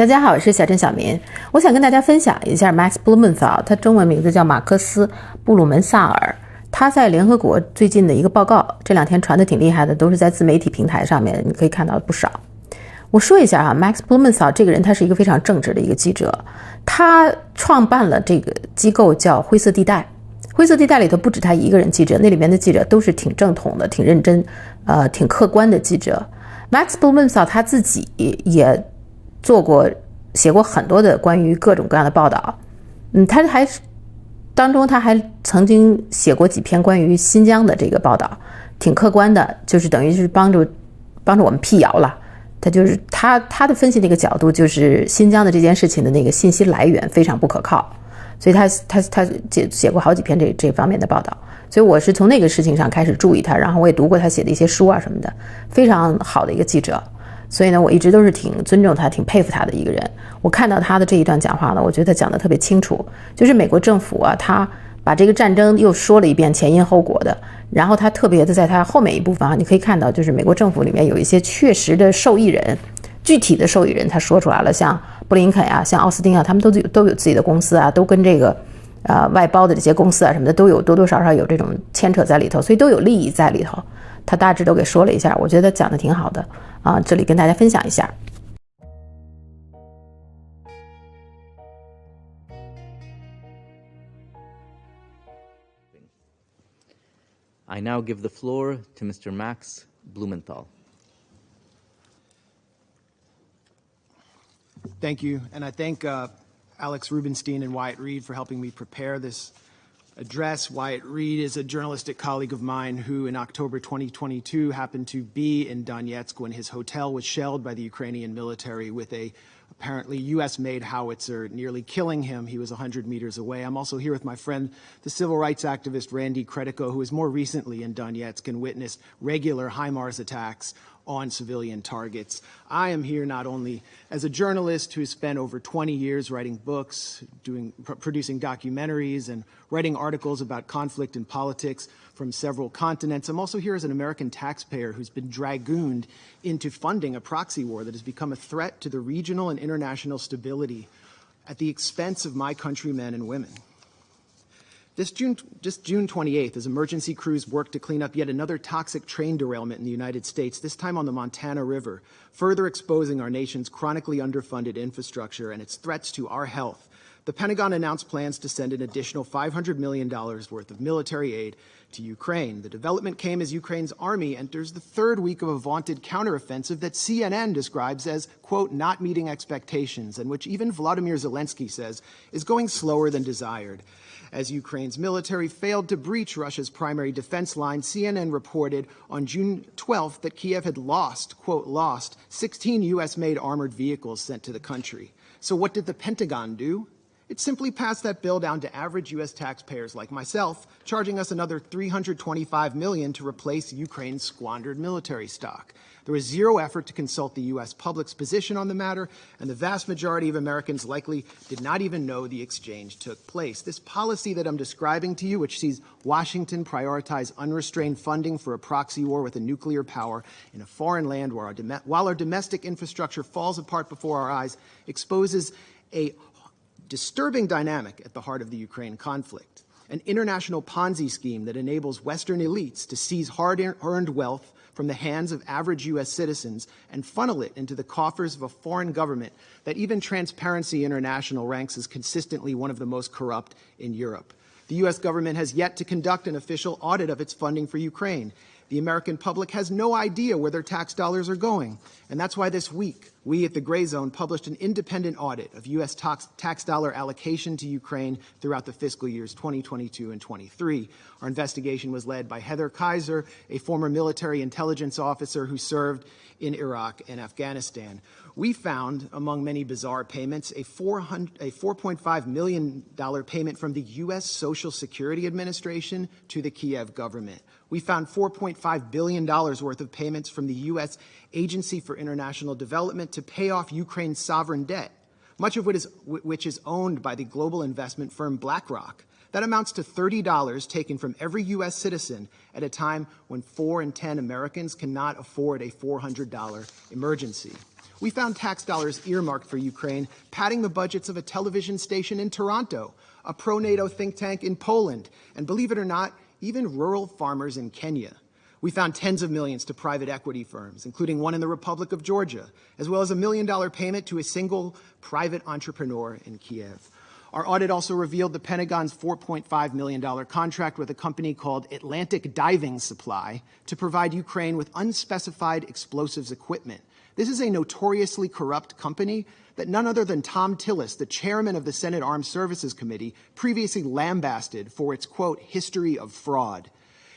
大家好，我是小郑小民。我想跟大家分享一下 Max Blumenthal， 他中文名字叫马克思·布鲁门萨尔。他在联合国最近的一个报告，这两天传的挺厉害的，都是在自媒体平台上面，你可以看到不少。我说一下Max Blumenthal 这个人，他是一个非常正直的一个记者。他创办了这个机构叫灰色地带。灰色地带里头不止他一个人记者，那里面的记者都是挺正统的、挺认真、挺客观的记者。Max Blumenthal 他自己也写过很多的关于各种各样的报道。他还曾经写过几篇关于新疆的这个报道，挺客观的，就是等于是帮助我们辟谣了。他的分析那个角度，就是新疆的这件事情的那个信息来源非常不可靠，所以他写过好几篇这方面的报道。所以我是从那个事情上开始注意他，然后我也读过他写的一些书啊什么的，非常好的一个记者。所以呢，我一直都是挺尊重他、挺佩服他的一个人。我看到他的这一段讲话呢，我觉得他讲得特别清楚，就是美国政府啊，他把这个战争又说了一遍前因后果的，然后他特别的在他后面一部分啊，你可以看到，就是美国政府里面有一些确实的受益人，具体的受益人他说出来了，像布林肯啊，像奥斯汀啊，他们都有自己的公司啊，都跟这个外包的这些公司啊什么的都有多多少少有这种牵扯在里头，所以都有利益在里头。他大致都给说了一下，我觉得讲得挺好的啊，这里跟大家分享一下。I now give the floor to Mr. Max Blumenthal. Thank you, and I thank Alex Rubenstein and Wyatt Reed for helping me prepare this address. Wyatt Reed is a journalistic colleague of mine who in October 2022 happened to be in Donetsk when his hotel was shelled by the Ukrainian military with a apparently U.S.-made howitzer, nearly killing him. He was 100 meters away. I'm also here with my friend, the civil rights activist Randy Kretiko, who was more recently in Donetsk and witnessed regular HIMARS attacks on civilian targets. I am here not only as a journalist who has spent over 20 years writing books, producing documentaries, and writing articles about conflict and politics from several continents. I'm also here as an American taxpayer who's been dragooned into funding a proxy war that has become a threat to the regional and international stability at the expense of my countrymen and women. Just June 28th, as emergency crews worked to clean up yet another toxic train derailment in the United States, this time on the Montana River, further exposing our nation's chronically underfunded infrastructure and its threats to our health, the Pentagon announced plans to send an additional $500 million worth of military aid to Ukraine. The development came as Ukraine's army enters the third week of a vaunted counteroffensive that CNN describes as, quote, not meeting expectations, and which even Volodymyr Zelensky says is going slower than desired. As Ukraine's military failed to breach Russia's primary defense line, CNN reported on June 12th that Kiev had lost, quote, lost 16 U.S.-made armored vehicles sent to the country. So what did the Pentagon do? It simply passed that bill down to average U.S. taxpayers like myself, charging us another $325 million to replace Ukraine's squandered military stock. There was zero effort to consult the U.S. public's position on the matter, and the vast majority of Americans likely did not even know the exchange took place. This policy that I'm describing to you, which sees Washington prioritize unrestrained funding for a proxy war with a nuclear power in a foreign land while our domestic infrastructure falls apart before our eyes, exposes a disturbing dynamic at the heart of the Ukraine conflict, an international Ponzi scheme that enables Western elites to seize hard-earned wealth from the hands of average U.S. citizens and funnel it into the coffers of a foreign government that even Transparency International ranks as consistently one of the most corrupt in Europe. The U.S. government has yet to conduct an official audit of its funding for Ukraine. The American public has no idea where their tax dollars are going. And that's why this week, we at the Gray Zone published an independent audit of U.S. tax dollar allocation to Ukraine throughout the fiscal years 2022 and 23. Our investigation was led by Heather Kaiser, a former military intelligence officer who served in Iraq and Afghanistan. We found, among many bizarre payments, a $4.5 million payment from the U.S. Social Security Administration to the Kiev government. We found $4.5 billion worth of payments from the U.S. Agency for International Development to pay off Ukraine's sovereign debt, much of which is owned by the global investment firm BlackRock. That amounts to $30 taken from every U.S. citizen at a time when 4 in 10 Americans cannot afford a $400 emergency. We found tax dollars earmarked for Ukraine, padding the budgets of a television station in Toronto, a pro-NATO think tank in Poland, and believe it or not, even rural farmers in Kenya. We found tens of millions to private equity firms, including one in the Republic of Georgia, as well as $1 million payment to a single private entrepreneur in Kiev. Our audit also revealed the Pentagon's $4.5 million contract with a company called Atlantic Diving Supply to provide Ukraine with unspecified explosives equipment. This is a notoriously corrupt company that none other than Tom Tillis, the chairman of the Senate Armed Services Committee, previously lambasted for its, quote, history of fraud.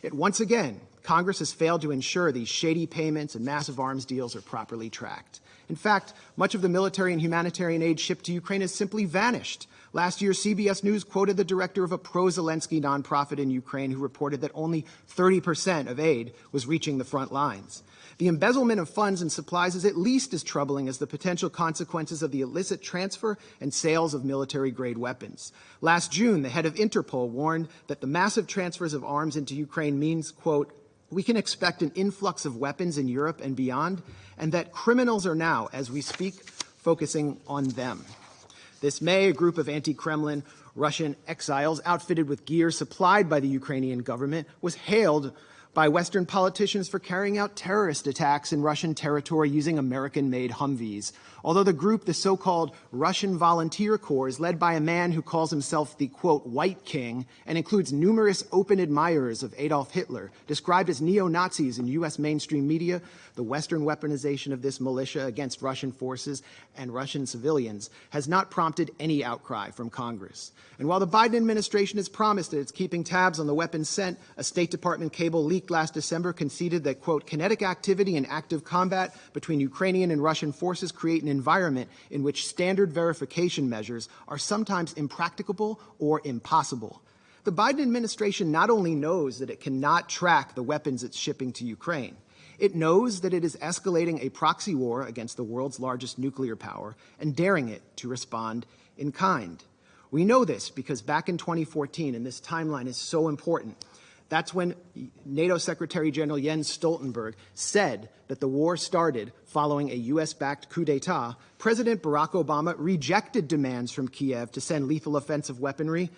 Yet once again, Congress has failed to ensure these shady payments and massive arms deals are properly tracked. In fact, much of the military and humanitarian aid shipped to Ukraine has simply vanished. Last year, CBS News quoted the director of a pro-Zelensky nonprofit in Ukraine who reported that only 30% of aid was reaching the front lines. The embezzlement of funds and supplies is at least as troubling as the potential consequences of the illicit transfer and sales of military-grade weapons. Last June, the head of Interpol warned that the massive transfers of arms into Ukraine means, quote, we can expect an influx of weapons in Europe and beyond, and that criminals are now, as we speak, focusing on them. This May, a group of anti-Kremlin Russian exiles outfitted with gear supplied by the Ukrainian government was hailed by Western politicians for carrying out terrorist attacks in Russian territory using American-made Humvees. Although the group, the so-called Russian Volunteer Corps, is led by a man who calls himself the, quote, White King, and includes numerous open admirers of Adolf Hitler, described as neo-Nazis in U.S. mainstream media, the Western weaponization of this militia against Russian forces and Russian civilians has not prompted any outcry from Congress. And while the Biden administration has promised that it's keeping tabs on the weapons sent, a State Department cable leaked last December conceded that, quote, kinetic activity and active combat between Ukrainian and Russian forces create an environment in which standard verification measures are sometimes impracticable or impossible. The Biden administration not only knows that it cannot track the weapons it's shipping to Ukraine, it knows that it is escalating a proxy war against the world's largest nuclear power and daring it to respond in kind. We know this because back in 2014, and this timeline is so important, that's when NATO Secretary General Jens Stoltenberg said that the war started following a U.S.-backed coup d'etat. President Barack Obama rejected demands from Kiev to send lethal offensive weaponry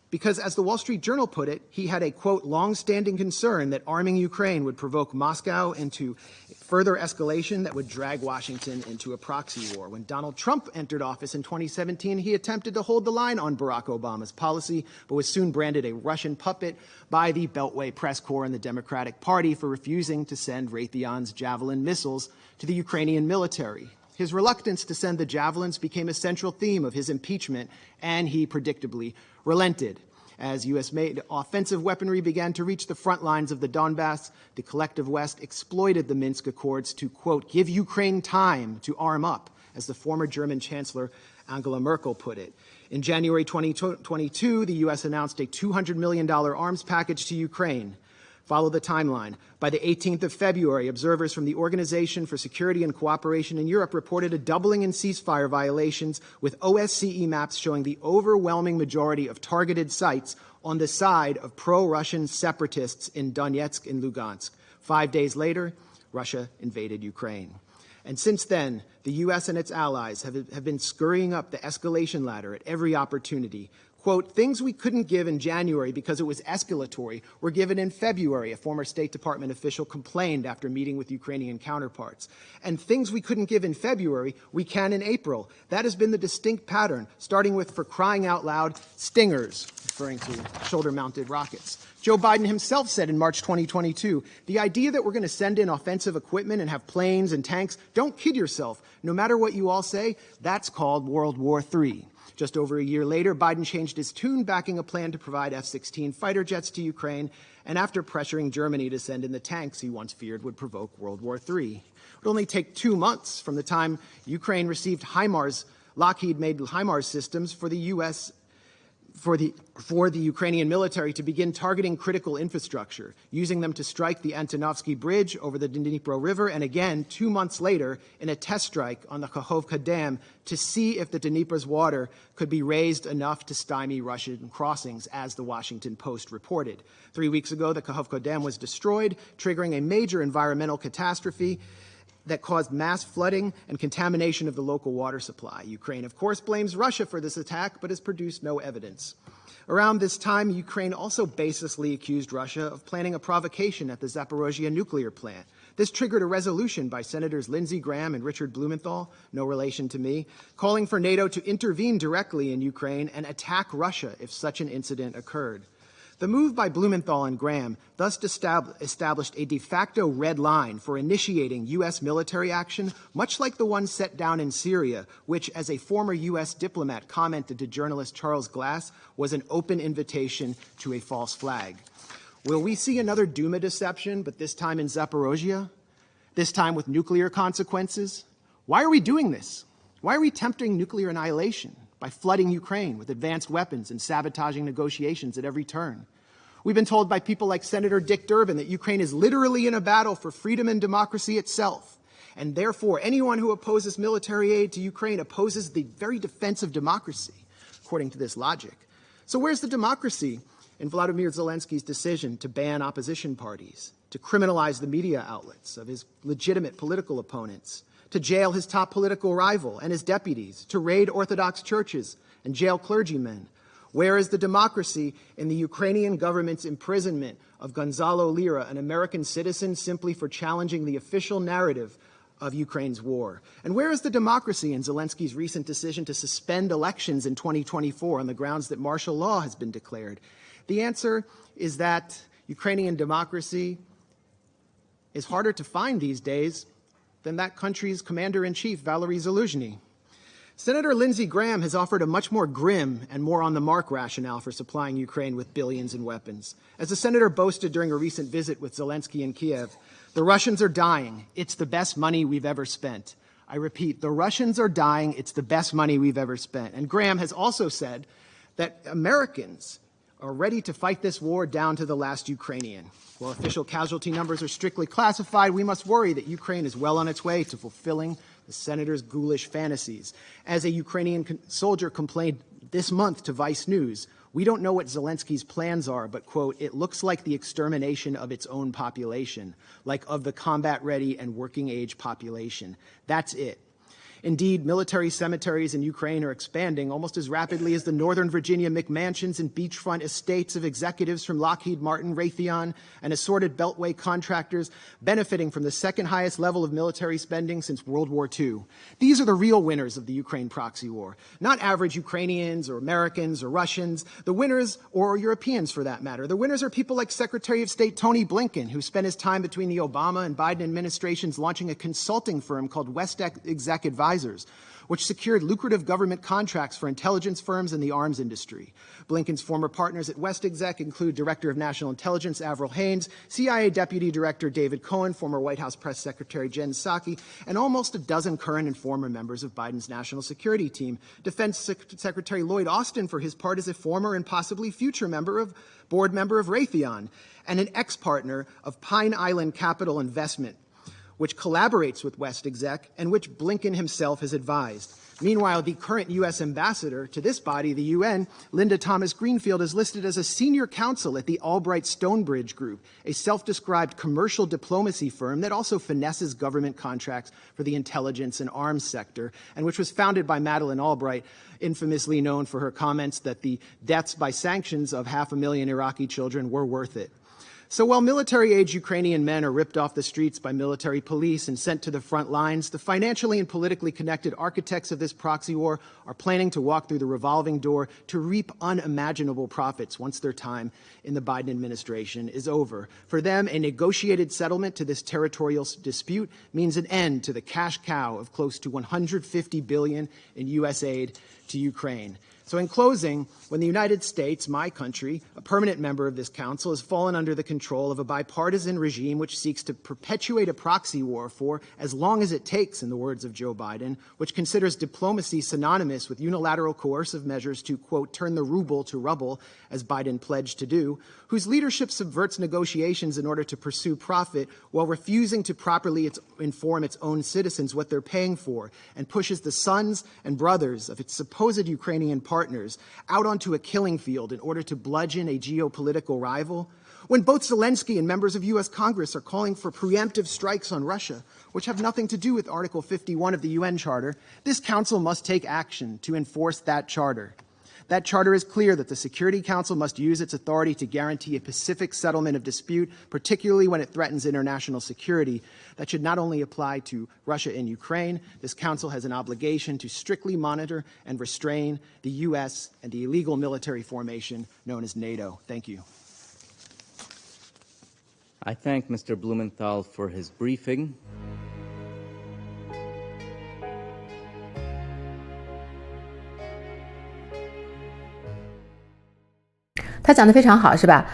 because, as the Wall Street Journal put it, he had a, quote, long-standing concern that arming Ukraine would provoke Moscow into further escalation that would drag Washington into a proxy war. When Donald Trump entered office in 2017, he attempted to hold the line on Barack Obama's policy, but was soon branded a Russian puppet by the Beltway press corps and the Democratic Party for refusing to send Raytheon's Javelin missiles to the Ukrainian military. His reluctance to send the Javelins became a central theme of his impeachment, and he predictably relented. As U.S.-made offensive weaponry began to reach the front lines of the Donbass, the collective West exploited the Minsk Accords to, quote, give Ukraine time to arm up, as the former German Chancellor Angela Merkel put it. In January 2022, the U.S. announced a $200 million arms package to Ukraine. Follow the timeline. By the 18th of February, observers from the Organization for Security and Cooperation in Europe reported a doubling in ceasefire violations, with OSCE maps showing the overwhelming majority of targeted sites on the side of pro-Russian separatists in Donetsk and Lugansk. 5 days later, Russia invaded Ukraine. And since then, the U.S. and its allies have been scurrying up the escalation ladder at every opportunity. Quote, things we couldn't give in January because it was escalatory were given in February, a former State Department official complained after meeting with Ukrainian counterparts. And things we couldn't give in February, we can in April. That has been the distinct pattern, starting with, for crying out loud, Stingers, referring to shoulder-mounted rockets. Joe Biden himself said in March 2022, the idea that we're going to send in offensive equipment and have planes and tanks, don't kid yourself. No matter what you all say, that's called World War III. Just over a year later, Biden changed his tune, backing a plan to provide F-16 fighter jets to Ukraine, and after pressuring Germany to send in the tanks he once feared would provoke World War III. It would only take 2 months from the time Ukraine received HIMARS, Lockheed-made HIMARS systems for the U.S. For the Ukrainian military to begin targeting critical infrastructure, using them to strike the Antonovsky Bridge over the Dnipro River, and again 2 months later in a test strike on the Kakhovka Dam to see if the Dnipro's water could be raised enough to stymie Russian crossings, as the Washington Post reported. 3 weeks ago, the Kakhovka Dam was destroyed, triggering a major environmental catastrophe. that caused mass flooding and contamination of the local water supply. Ukraine, of course, blames Russia for this attack, but has produced no evidence. Around this time, Ukraine also baselessly accused Russia of planning a provocation at the Zaporozhye nuclear plant. This triggered a resolution by Senators Lindsey Graham and Richard Blumenthal, no relation to me, calling for NATO to intervene directly in Ukraine and attack Russia if such an incident occurred. The move by Blumenthal and Graham thus established a de facto red line for initiating U.S. military action, much like the one set down in Syria, which, as a former U.S. diplomat commented to journalist Charles Glass, was an open invitation to a false flag. Will we see another Duma deception, but this time in Zaporozhye? This time with nuclear consequences? Why are we doing this? Why are we tempting nuclear annihilation by flooding Ukraine with advanced weapons and sabotaging negotiations at every turn? We've been told by people like Senator Dick Durbin that Ukraine is literally in a battle for freedom and democracy itself. And therefore, anyone who opposes military aid to Ukraine opposes the very defense of democracy, according to this logic. So where's the democracy in Vladimir Zelensky's decision to ban opposition parties, to criminalize the media outlets of his legitimate political opponents, to jail his top political rival and his deputies, to raid Orthodox churches and jail clergymen? Where is the democracy in the Ukrainian government's imprisonment of Gonzalo Lira, an American citizen, simply for challenging the official narrative of Ukraine's war? And where is the democracy in Zelensky's recent decision to suspend elections in 2024 on the grounds that martial law has been declared? The answer is that Ukrainian democracy is harder to find these days than that country's commander-in-chief, Valery Zaluzhny. Senator Lindsey Graham has offered a much more grim and more on-the-mark rationale for supplying Ukraine with billions in weapons. As the senator boasted during a recent visit with Zelensky in Kiev, the Russians are dying. It's the best money we've ever spent. I repeat, the Russians are dying. It's the best money we've ever spent. And Graham has also said that Americans are ready to fight this war down to the last Ukrainian. While official casualty numbers are strictly classified, we must worry that Ukraine is well on its way to fulfilling the senator's ghoulish fantasies. As a Ukrainian soldier complained this month to Vice News, we don't know what Zelensky's plans are, but, quote, it looks like the extermination of its own population, like of the combat-ready and working-age population. That's it. Indeed, military cemeteries in Ukraine are expanding almost as rapidly as the Northern Virginia McMansions and beachfront estates of executives from Lockheed Martin, Raytheon, and assorted Beltway contractors benefiting from the second highest level of military spending since World War II. These are the real winners of the Ukraine proxy war, not average Ukrainians or Americans or Russians. The winners, or Europeans for that matter, the winners are people like Secretary of State Tony Blinken, who spent his time between the Obama and Biden administrations launching a consulting firm called West Exec Advisors, which secured lucrative government contracts for intelligence firms and the arms industry. Blinken's former partners at West Exec include Director of National Intelligence Avril Haines, CIA Deputy Director David Cohen, former White House Press Secretary Jen Psaki, and almost a dozen current and former members of Biden's national security team. Defense Secretary Lloyd Austin, for his part, is a former and possibly future board member of Raytheon, and an ex-partner of Pine Island Capital Investment, which collaborates with West Exec and which Blinken himself has advised. Meanwhile, the current U.S. ambassador to this body, the UN, Linda Thomas Greenfield, is listed as a senior counsel at the Albright Stonebridge Group, a self-described commercial diplomacy firm that also finesses government contracts for the intelligence and arms sector, and which was founded by Madeleine Albright, infamously known for her comments that the deaths by sanctions of 500,000 Iraqi children were worth it. So while military-age Ukrainian men are ripped off the streets by military police and sent to the front lines, the financially and politically connected architects of this proxy war are planning to walk through the revolving door to reap unimaginable profits once their time in the Biden administration is over. For them, a negotiated settlement to this territorial dispute means an end to the cash cow of close to $150 billion in U.S. aid to Ukraine. So in closing, when the United States, my country, a permanent member of this council, has fallen under the control of a bipartisan regime which seeks to perpetuate a proxy war for as long as it takes, in the words of Joe Biden, which considers diplomacy synonymous with unilateral coercive measures to, quote, turn the ruble to rubble, as Biden pledged to do, whose leadership subverts negotiations in order to pursue profit while refusing to properly inform its own citizens what they're paying for, and pushes the sons and brothers of its supposed Ukrainian partners out onto a killing field in order to bludgeon a geopolitical rival, When both Zelensky and members of U.S. Congress are calling for preemptive strikes on Russia, which have nothing to do with Article 51 of the UN Charter, this Council must take action to enforce that charter. That charter is clear that the Security Council must use its authority to guarantee a pacific settlement of dispute, particularly when it threatens international security. That should not only apply to Russia and Ukraine. This Council has an obligation to strictly monitor and restrain the U.S. and the illegal military formation known as NATO. Thank you. I thank Mr. Blumenthal for his briefing.他讲得非常好，是吧？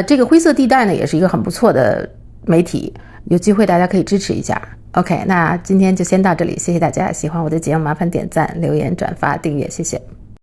这个灰色地带呢，也是一个很不错的媒体，有机会大家可以支持一下。OK， 那今天就先到这里，谢谢大家。喜欢我的节目，麻烦点赞、留言、转发、订阅，谢谢。